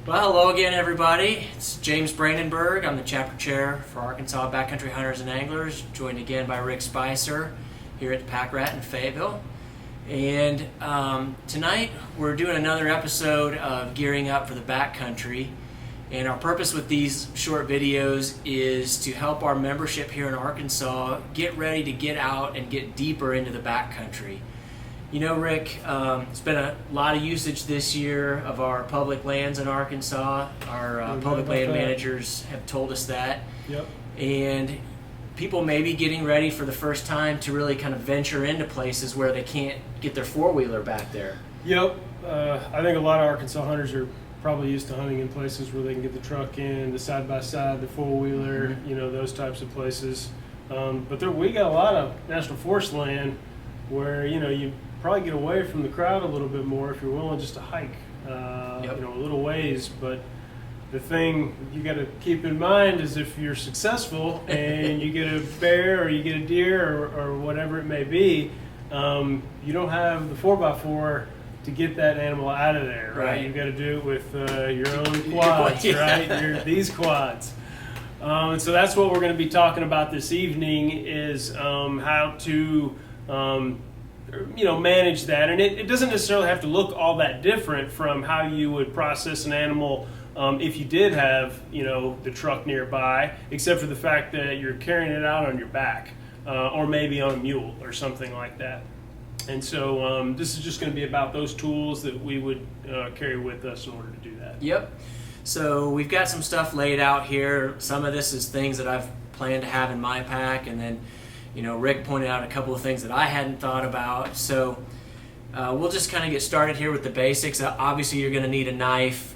Well, hello again, everybody. It's James Brandenburg. I'm the chapter chair for Arkansas Backcountry Hunters and Anglers, joined again by Rick Spicer here at the Pack Rat in Fayetteville. And tonight we're doing another episode of Gearing Up for the Backcountry. And our purpose with these short videos is to help our membership here in Arkansas get ready to get out and get deeper into the backcountry. You know, Rick, it's been a lot of usage this year of our public lands in Arkansas. Our public land managers have told us that. Yep. And people may be getting ready for the first time to really kind of venture into places where they can't get their four-wheeler back there. Yep. I think a lot of Arkansas hunters are probably used to hunting in places where they can get the truck in, the side-by-side, the four-wheeler, those types of places. But we got a lot of national forest land where, you probably get away from the crowd a little bit more if you're willing just to hike, a little ways. But the thing you got to keep in mind is if you're successful and you get a bear or you get a deer or whatever it may be, you don't have the 4x4 to get that animal out of there, right? You've got to do it with your own quads, right? These quads. And so that's what we're going to be talking about this evening is how to manage that. And it doesn't necessarily have to look all that different from how you would process an animal if you did have, the truck nearby, except for the fact that you're carrying it out on your back or maybe on a mule or something like that. And so this is just going to be about those tools that we would carry with us in order to do that. Yep. So we've got some stuff laid out here. Some of this is things that I've planned to have in my pack, and then Rick pointed out a couple of things that I hadn't thought about. So we'll just kind of get started here with the basics. Obviously, you're going to need a knife.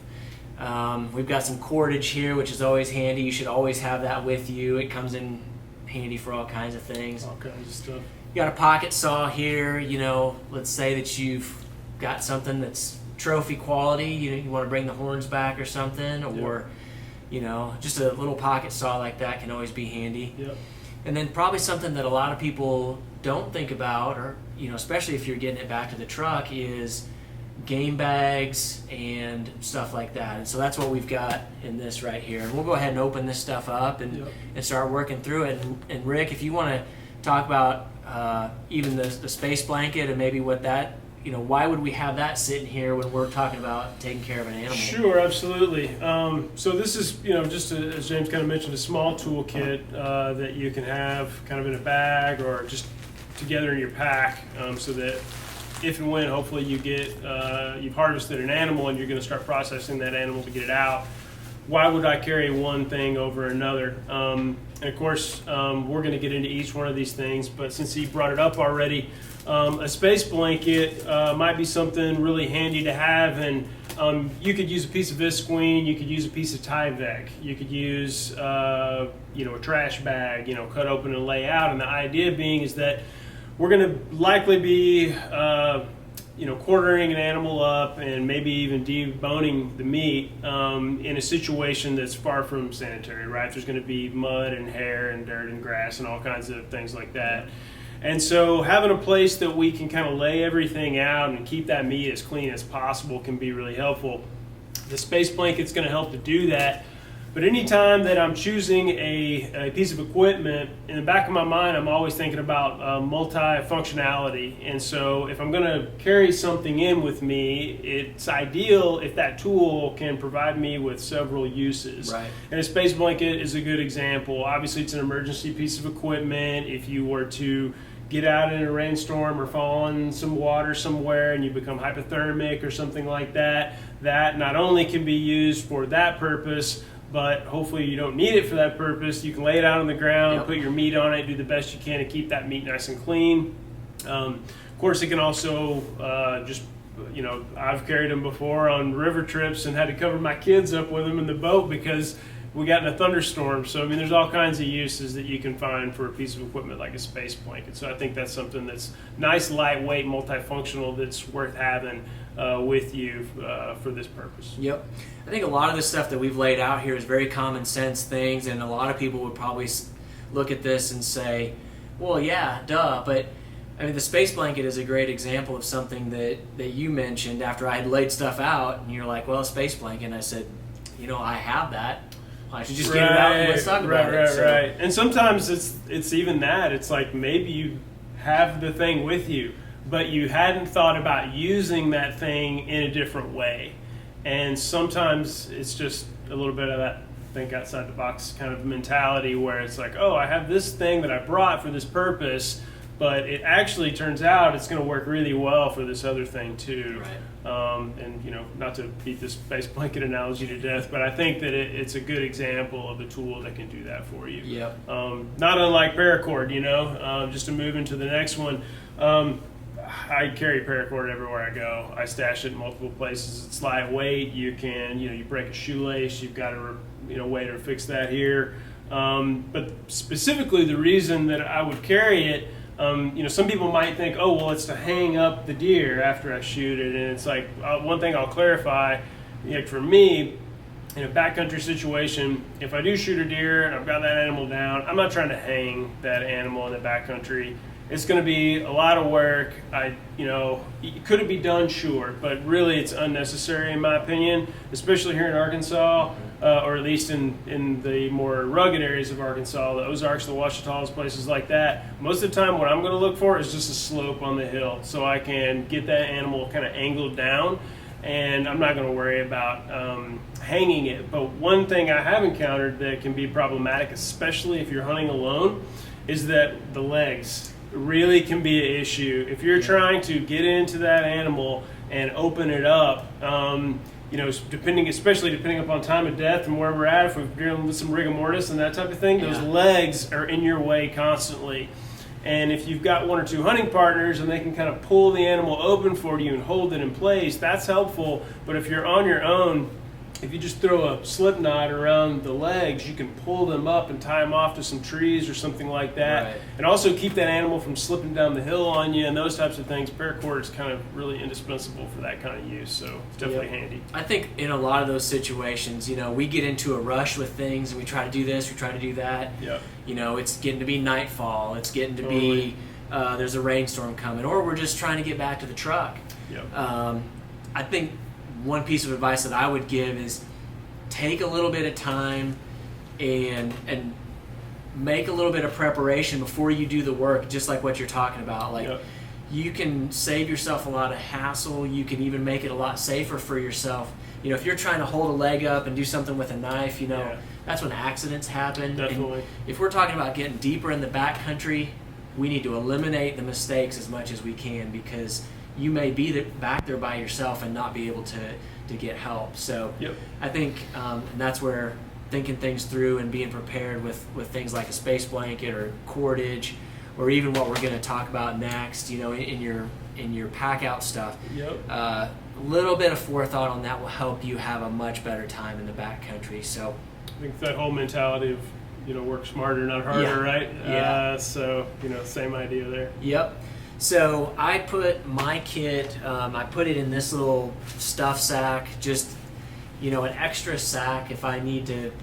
We've got some cordage here, which is always handy. You should always have that with you. It comes in handy for all kinds of things. All kinds of stuff. You got a pocket saw here. Let's say that you've got something that's trophy quality. You want to bring the horns back or something, or just a little pocket saw like that can always be handy. Yep. And then probably something that a lot of people don't think about, or especially if you're getting it back to the truck, is game bags and stuff like that. And so that's what we've got in this right here. And we'll go ahead and open this stuff up and start working through it. And Rick, if you want to talk about even the space blanket and maybe what that, why would we have that sitting here when we're talking about taking care of an animal? Sure, absolutely. So this is, just as James kind of mentioned, a small toolkit that you can have kind of in a bag or just together in your pack, so that if and when hopefully you've harvested an animal and you're going to start processing that animal to get it out, why would I carry one thing over another? And of course, we're going to get into each one of these things, but since he brought it up already, a space blanket might be something really handy to have, and you could use a piece of visqueen, you could use a piece of Tyvek, you could use a trash bag, cut open and lay out. And the idea being is that we're going to likely be quartering an animal up and maybe even deboning the meat in a situation that's far from sanitary, right? There's going to be mud and hair and dirt and grass and all kinds of things like that. And so having a place that we can kind of lay everything out and keep that meat as clean as possible can be really helpful. The space blanket's going to help to do that. But anytime that I'm choosing a piece of equipment, in the back of my mind, I'm always thinking about multi-functionality. And so if I'm going to carry something in with me, it's ideal if that tool can provide me with several uses. Right. And a space blanket is a good example. Obviously, it's an emergency piece of equipment. If you were to get out in a rainstorm or fall in some water somewhere and you become hypothermic or something like that, that not only can be used for that purpose, but hopefully you don't need it for that purpose. You can lay it out on the ground, put your meat on it, do the best you can to keep that meat nice and clean. Of course, it can also I've carried them before on river trips and had to cover my kids up with them in the boat because we got in a thunderstorm. So, there's all kinds of uses that you can find for a piece of equipment like a space blanket. So I think that's something that's nice, lightweight, multifunctional that's worth having with you for this purpose. Yep. I think a lot of the stuff that we've laid out here is very common sense things, and a lot of people would probably look at this and say, well, yeah, duh, but I mean, the space blanket is a great example of something that you mentioned after I had laid stuff out, and you're like, well, a space blanket. And I said, I have that. I should just get it out and let's talk about it. Right. And sometimes it's even that. It's like maybe you have the thing with you, but you hadn't thought about using that thing in a different way. And sometimes it's just a little bit of that think outside the box kind of mentality where it's like, oh, I have this thing that I brought for this purpose, but it actually turns out it's going to work really well for this other thing too. Right. And not to beat this space blanket analogy to death, but I think that it's a good example of a tool that can do that for you. Yep. Not unlike paracord, just to move into the next one. I carry paracord everywhere I go. I stash it in multiple places. It's lightweight. You can, you break a shoelace. You've got a, way to fix that here. But specifically, the reason that I would carry it, some people might think, oh, well, it's to hang up the deer after I shoot it. And it's like, one thing I'll clarify, for me, in a backcountry situation, if I do shoot a deer and I've got that animal down, I'm not trying to hang that animal in the backcountry. It's going to be a lot of work. Could it be done? Sure, but really it's unnecessary in my opinion, especially here in Arkansas, or at least in the more rugged areas of Arkansas, the Ozarks, the Ouachitas, places like that. Most of the time what I'm going to look for is just a slope on the hill so I can get that animal kind of angled down, and I'm not going to worry about hanging it. But one thing I have encountered that can be problematic, especially if you're hunting alone, is that the legs really can be an issue. If you're trying to get into that animal and open it up, especially depending upon time of death and where we're at, if we're dealing with some rigor mortis and that type of thing, those legs are in your way constantly. And if you've got one or two hunting partners and they can kind of pull the animal open for you and hold it in place, that's helpful. But if you're on your own, if you just throw a slip knot around the legs, you can pull them up and tie them off to some trees or something like that. Right. And also keep that animal from slipping down the hill on you and those types of things. Paracord is kind of really indispensable for that kind of use, so it's definitely handy. I think in a lot of those situations, we get into a rush with things and we try to do this, we try to do that. Yep. It's getting to be nightfall, it's getting to be there's a rainstorm coming, or we're just trying to get back to the truck. Yep. I think one piece of advice that I would give is take a little bit of time and make a little bit of preparation before you do the work, just like what you're talking about. You can save yourself a lot of hassle. You can even make it a lot safer for yourself. If you're trying to hold a leg up and do something with a knife, that's when accidents happen. Definitely. And if we're talking about getting deeper in the backcountry, we need to eliminate the mistakes as much as we can, because you may be back there by yourself and not be able to get help. So I think and that's where thinking things through and being prepared with things like a space blanket or cordage, or even what we're going to talk about next, in your pack out stuff. A little bit of forethought on that will help you have a much better time in the backcountry. So I think that whole mentality of work smarter, not harder, right? So same idea there. Yep. So I put my kit, I put it in this little stuff sack, just, an extra sack if I need to.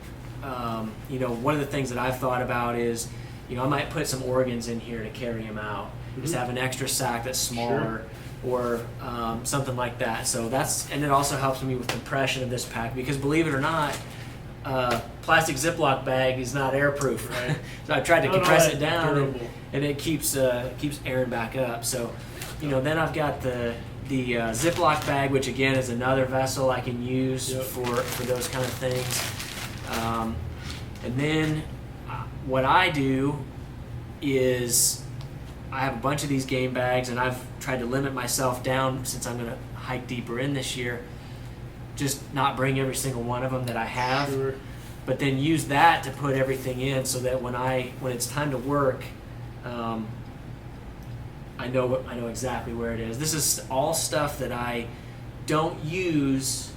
One of the things that I've thought about is, I might put some organs in here to carry them out. Mm-hmm. Just have an extra sack that's smaller, or something like that. So and it also helps me with compression of this pack, because believe it or not, plastic Ziploc bag is not airproof. Right. So I tried to compress it down, and it keeps airing back up. So, then I've got the Ziploc bag, which again is another vessel I can use for those kind of things. And then what I do is I have a bunch of these game bags, and I've tried to limit myself down, since I'm going to hike deeper in this year, just not bring every single one of them that I have, but then use that to put everything in, so that when it's time to work, I know exactly where it is. This is all stuff that I don't use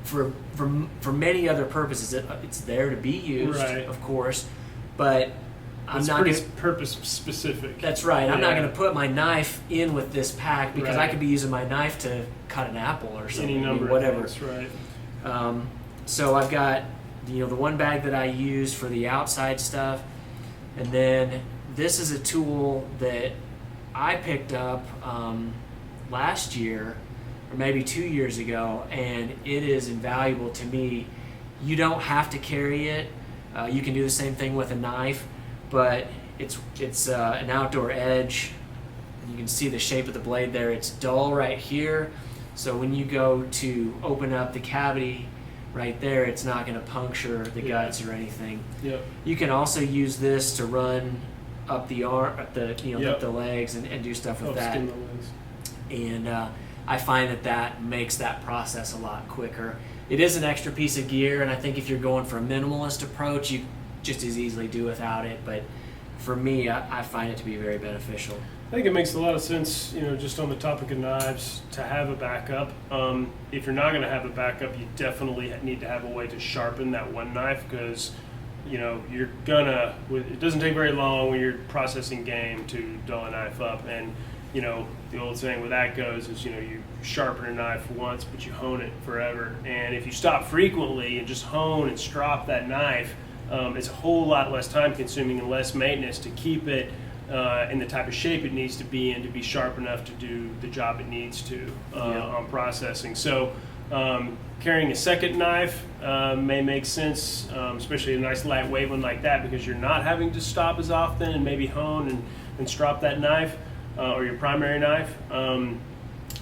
for many other purposes. It's there to be used, of course, but it's pretty purpose specific. That's right. I'm not going to put my knife in with this pack, because I could be using my knife to cut an apple or something, any number whatever. That's right. So I've got the one bag that I use for the outside stuff, and then this is a tool that I picked up last year or maybe 2 years ago, and it is invaluable to me. You don't have to carry it. You can do the same thing with a knife, but it's an outdoor edge. You can see the shape of the blade there. It's dull right here, so when you go to open up the cavity right there, it's not going to puncture the guts or anything. Yep. You can also use this to run up the arm, up the up the legs, and do stuff with that. Skin the legs. And I find that makes that process a lot quicker. It is an extra piece of gear, and I think if you're going for a minimalist approach, you just as easily do without it. But for me, I find it to be very beneficial. I think it makes a lot of sense, just on the topic of knives, to have a backup. If you're not going to have a backup, you definitely need to have a way to sharpen that one knife, because you're gonna. It doesn't take very long when you're processing game to dull a knife up, and the old saying where that goes is you sharpen a knife once, but you hone it forever. And if you stop frequently and just hone and strop that knife, it's a whole lot less time consuming and less maintenance to keep it in the type of shape it needs to be in to be sharp enough to do the job it needs to on processing. So carrying a second knife may make sense, especially a nice lightweight one like that, because you're not having to stop as often and maybe hone and strop that knife or your primary knife.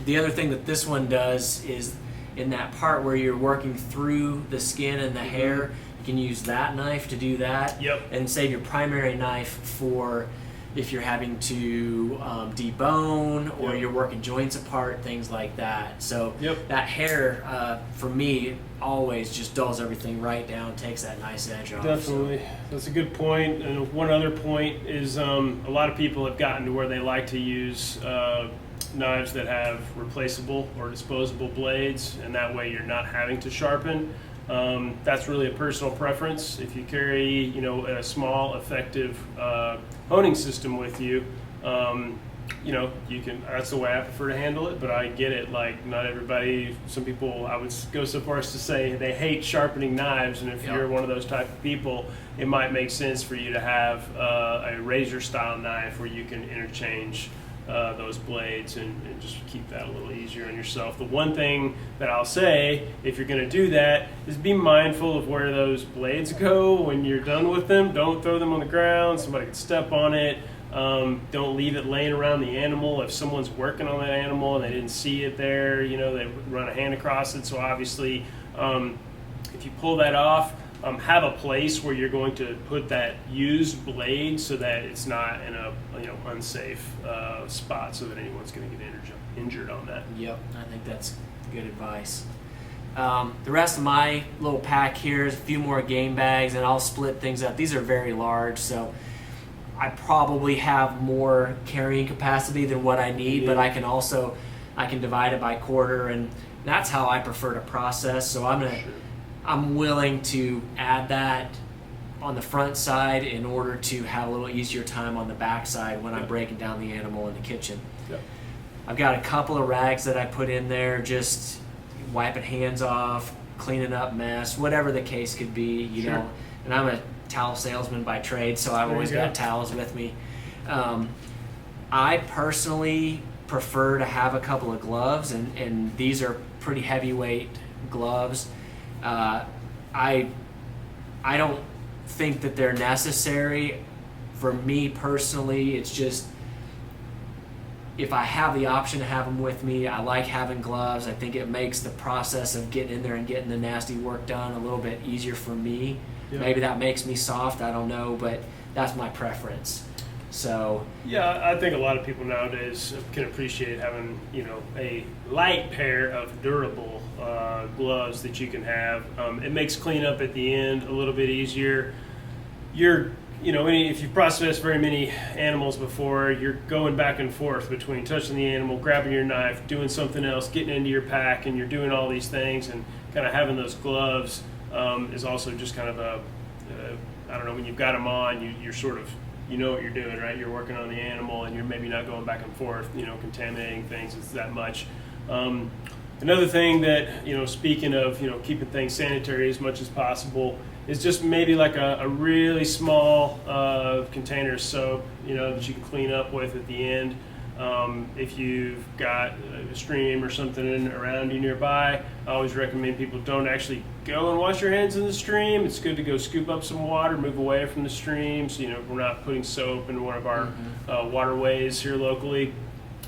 The other thing that this one does is in that part where you're working through the skin and the hair, you can use that knife to do that. Yep. And save your primary knife for if you're having to debone or you're working joints apart, things like that. So that hair, for me, always just dulls everything right down, takes that nice edge off. Definitely. So. That's a good point. And one other point is a lot of people have gotten to where they like to use knives that have replaceable or disposable blades, and that way you're not having to sharpen. That's really a personal preference. If you carry, a small, effective honing system with you, you can. That's the way I prefer to handle it. But I get it. Like, not everybody. Some people, I would go so far as to say they hate sharpening knives, and if you're one of those type of people, it might make sense for you to have a razor-style knife where you can interchange those blades and just keep that a little easier on yourself. The one thing that I'll say, if you're going to do that, is be mindful of where those blades go when you're done with them. Don't throw them on the ground. Somebody could step on it. Don't leave it laying around the animal. If someone's working on that animal and they didn't see it there, they run a hand across it. So obviously, if you pull that off, have a place where you're going to put that used blade so that it's not in a unsafe spot, so that anyone's going to get injured on that. Yep, I think that's good advice. The rest of my little pack here is a few more game bags, and I'll split things up. These are very large, so I probably have more carrying capacity than what I need, but I can divide it by quarter, and that's how I prefer to process. So I'm willing to add that on the front side in order to have a little easier time on the back side when I'm breaking down the animal in the kitchen. Yep. I've got a couple of rags that I put in there, just wiping hands off, cleaning up mess, whatever the case could be, you know. And I'm a towel salesman by trade, so I've always got towels with me. I personally prefer to have a couple of gloves, and these are pretty heavyweight gloves. I don't think that they're necessary. For me personally, it's just if I have the option to have them with me, I like having gloves. I think it makes the process of getting in there and getting the nasty work done a little bit easier for me. Yeah. Maybe that makes me soft, I don't know, but that's my preference. So yeah, I think a lot of people nowadays can appreciate having, a light pair of durable gloves that you can have. It makes cleanup at the end a little bit easier. If you've processed very many animals before, you're going back and forth between touching the animal, grabbing your knife, doing something else, getting into your pack, and you're doing all these things, and kind of having those gloves is also just kind of when you've got them on, you're sort of, you know what you're doing, right? You're working on the animal, and you're maybe not going back and forth, contaminating things that much. Another thing that, speaking of, keeping things sanitary as much as possible, is just maybe like a really small container of soap, that you can clean up with at the end. If you've got a stream or something around you nearby, I always recommend people don't actually go and wash your hands in the stream. It's good to go scoop up some water, move away from the stream, so we're not putting soap in one of our waterways here locally.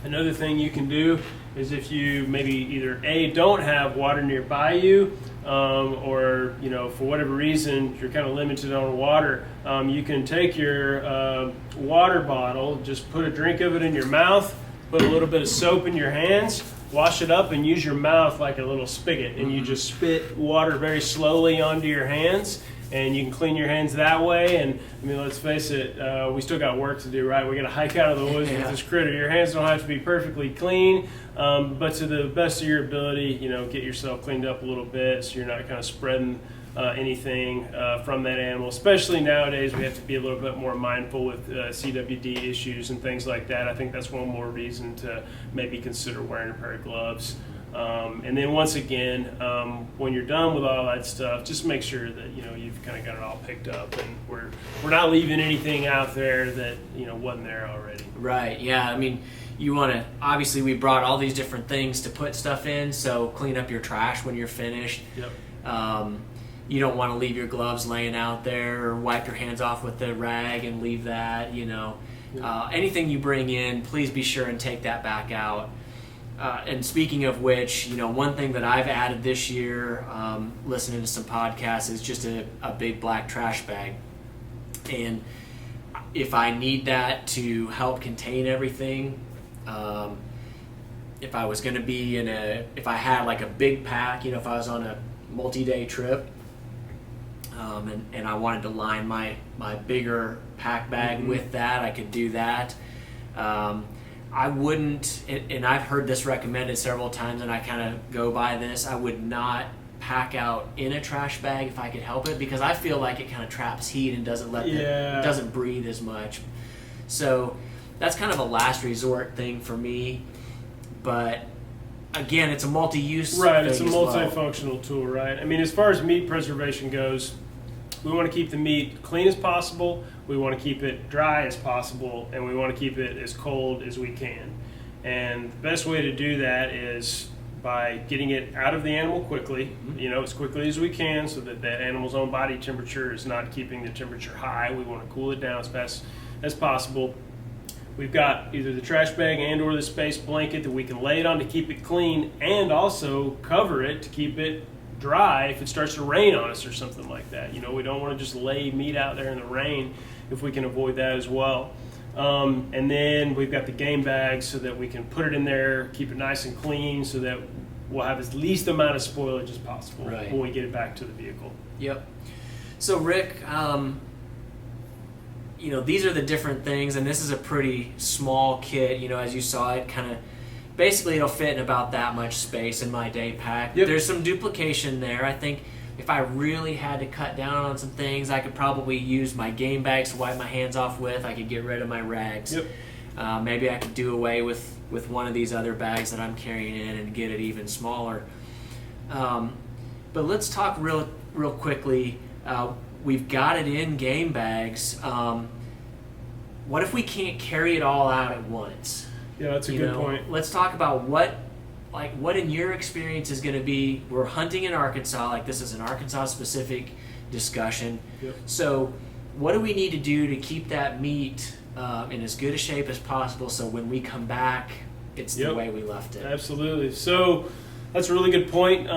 Another thing you can do is if you maybe either don't have water nearby you, or for whatever reason you're kind of limited on water, you can take your water bottle, just put a drink of it in your mouth, put a little bit of soap in your hands, wash it up, and use your mouth like a little spigot, and you just spit water very slowly onto your hands. And you can clean your hands that way. And I mean, let's face it, we still got work to do, right? We got to hike out of the woods with this critter. Your hands don't have to be perfectly clean, but to the best of your ability, get yourself cleaned up a little bit so you're not kind of spreading anything from that animal. Especially nowadays, we have to be a little bit more mindful with CWD issues and things like that. I think that's one more reason to maybe consider wearing a pair of gloves. And then once again, when you're done with all that stuff, just make sure that you've kind of got it all picked up, and we're not leaving anything out there that wasn't there already. Right. Yeah. I mean, you want to, obviously we brought all these different things to put stuff in, so clean up your trash when you're finished. Yep. You don't want to leave your gloves laying out there, or wipe your hands off with the rag and leave that. Anything you bring in, please be sure and take that back out. And speaking of which, one thing that I've added this year, listening to some podcasts, is just a big black trash bag. And if I need that to help contain everything, if I was going to be if I had like a big pack, if I was on a multi-day trip, and I wanted to line my bigger pack bag with that, I could do that. I wouldn't, and I've heard this recommended several times, and I kind of go by this, I would not pack out in a trash bag if I could help it, because I feel like it kind of traps heat and doesn't doesn't breathe as much. So that's kind of a last resort thing for me. But again, it's a multi-use right. thing. It's a multifunctional tool, right? I mean, as far as meat preservation goes, we want to keep the meat clean as possible, we want to keep it dry as possible, and we want to keep it as cold as we can. And the best way to do that is by getting it out of the animal quickly, as quickly as we can, so that that animal's own body temperature is not keeping the temperature high. We want to cool it down as fast as possible. We've got either the trash bag and or the space blanket that we can lay it on to keep it clean, and also cover it to keep it dry if it starts to rain on us or something like that. We don't want to just lay meat out there in the rain if we can avoid that as well. And then we've got the game bags so that we can put it in there, keep it nice and clean, so that we'll have as least amount of spoilage as possible when we get it back to the vehicle. Yep. So Rick, these are the different things, and this is a pretty small kit. As you saw, it kind of basically it'll fit in about that much space in my day pack. Yep. There's some duplication there. I think if I really had to cut down on some things, I could probably use my game bags to wipe my hands off with. I could get rid of my rags. Yep. Maybe I could do away with one of these other bags that I'm carrying in and get it even smaller. But let's talk real quickly. We've got it in game bags. What if we can't carry it all out at once? Yeah, that's a good point. Let's talk about what in your experience is going to be. We're hunting in Arkansas, like this is an Arkansas specific discussion. Yep. So what do we need to do to keep that meat in as good a shape as possible, so when we come back, it's the way we left it? Absolutely. So that's a really good point.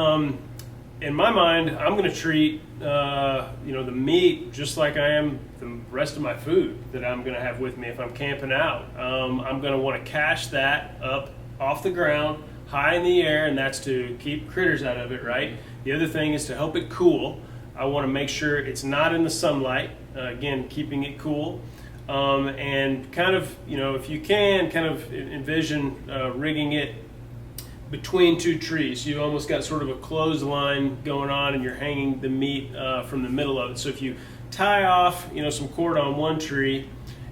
In my mind, I'm going to treat the meat just like I am the rest of my food that I'm going to have with me if I'm camping out. I'm going to want to cache that up off the ground, high in the air, and that's to keep critters out of it, right? The other thing is to help it cool. I want to make sure it's not in the sunlight, again, keeping it cool. And kind of, if you can, kind of envision rigging it between two trees. You almost got sort of a clothesline going on, and you're hanging the meat from the middle of it. So if you tie off, some cord on one tree,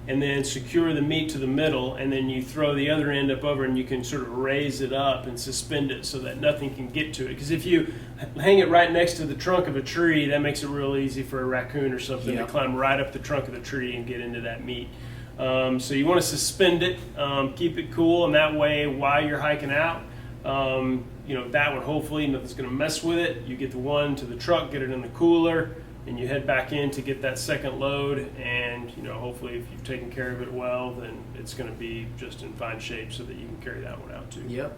and then secure the meat to the middle, and then you throw the other end up over, and you can sort of raise it up and suspend it so that nothing can get to it. Because if you hang it right next to the trunk of a tree, that makes it real easy for a raccoon or something to climb right up the trunk of the tree and get into that meat. So you want to suspend it, keep it cool, and that way while you're hiking out, that would hopefully, nothing's going to mess with it. You get the one to the truck, get it in the cooler, and you head back in to get that second load, and hopefully if you've taken care of it well, then it's going to be just in fine shape so that you can carry that one out too. Yep.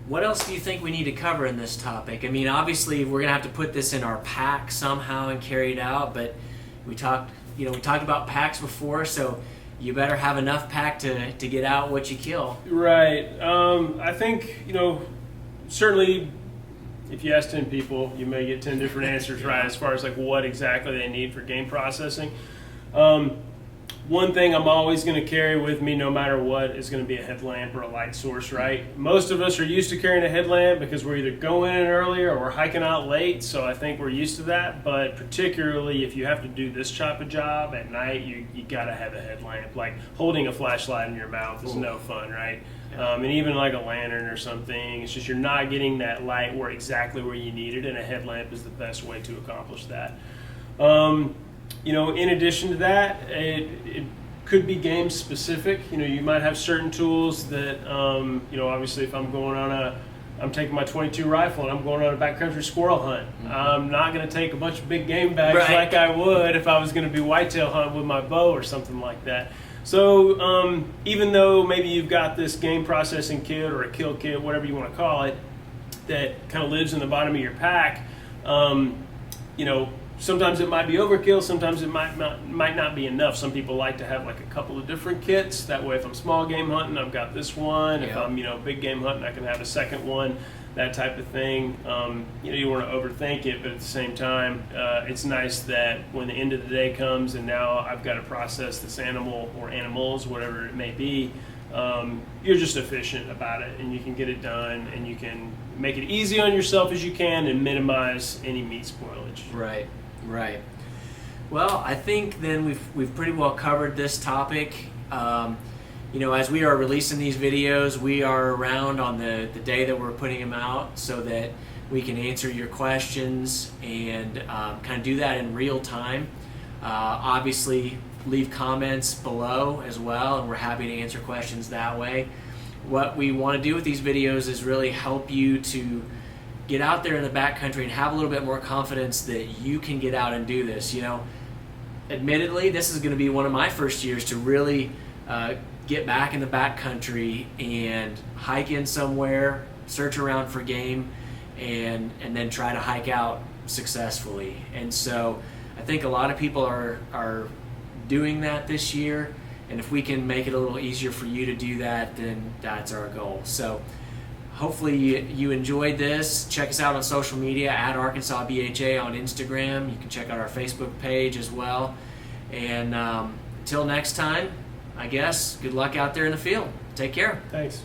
What else do you think we need to cover in this topic? I mean, obviously we're going to have to put this in our pack somehow and carry it out, but we talked about packs before, so you better have enough pack to get out what you kill. Right. I think, certainly if you ask 10 people, you may get 10 different answers, right, as far as like what exactly they need for game processing. One thing I'm always going to carry with me no matter what is going to be a headlamp or a light source, right? Most of us are used to carrying a headlamp because we're either going in earlier or we're hiking out late, so I think we're used to that. But particularly if you have to do this type of job at night, you got to have a headlamp. Like holding a flashlight in your mouth is no fun, right? And even like a lantern or something, it's just you're not getting that light exactly where you need it, and a headlamp is the best way to accomplish that. In addition to that, it could be game specific. You might have certain tools that, obviously if I'm taking my .22 rifle and I'm going on a backcountry squirrel hunt. Mm-hmm. I'm not going to take a bunch of big game bags like I would if I was going to be whitetail hunting with my bow or something like that. So even though maybe you've got this game processing kit or a kill kit, whatever you want to call it, that kind of lives in the bottom of your pack, sometimes it might be overkill, sometimes it might not be enough. Some people like to have like a couple of different kits. That way if I'm small game hunting, I've got this one. If I'm big game hunting, I can have a second one, that type of thing. You want to overthink it, but at the same time, it's nice that when the end of the day comes and now I've got to process this animal or animals, whatever it may be, you're just efficient about it and you can get it done and you can make it easy on yourself as you can and minimize any meat spoilage. Right. Well, I think then we've pretty well covered this topic. As we are releasing these videos, we are around on the day that we're putting them out so that we can answer your questions and kind of do that in real time. Obviously, leave comments below as well, and we're happy to answer questions that way. What we want to do with these videos is really help you to get out there in the backcountry and have a little bit more confidence that you can get out and do this. Admittedly, this is going to be one of my first years to really get back in the backcountry and hike in somewhere, search around for game, and then try to hike out successfully. And so I think a lot of people are doing that this year, and if we can make it a little easier for you to do that, then that's our goal. So hopefully you enjoyed this. Check us out on social media at Arkansas BHA on Instagram. You can check out our Facebook page as well. And until next time, I guess, good luck out there in the field. Take care. Thanks.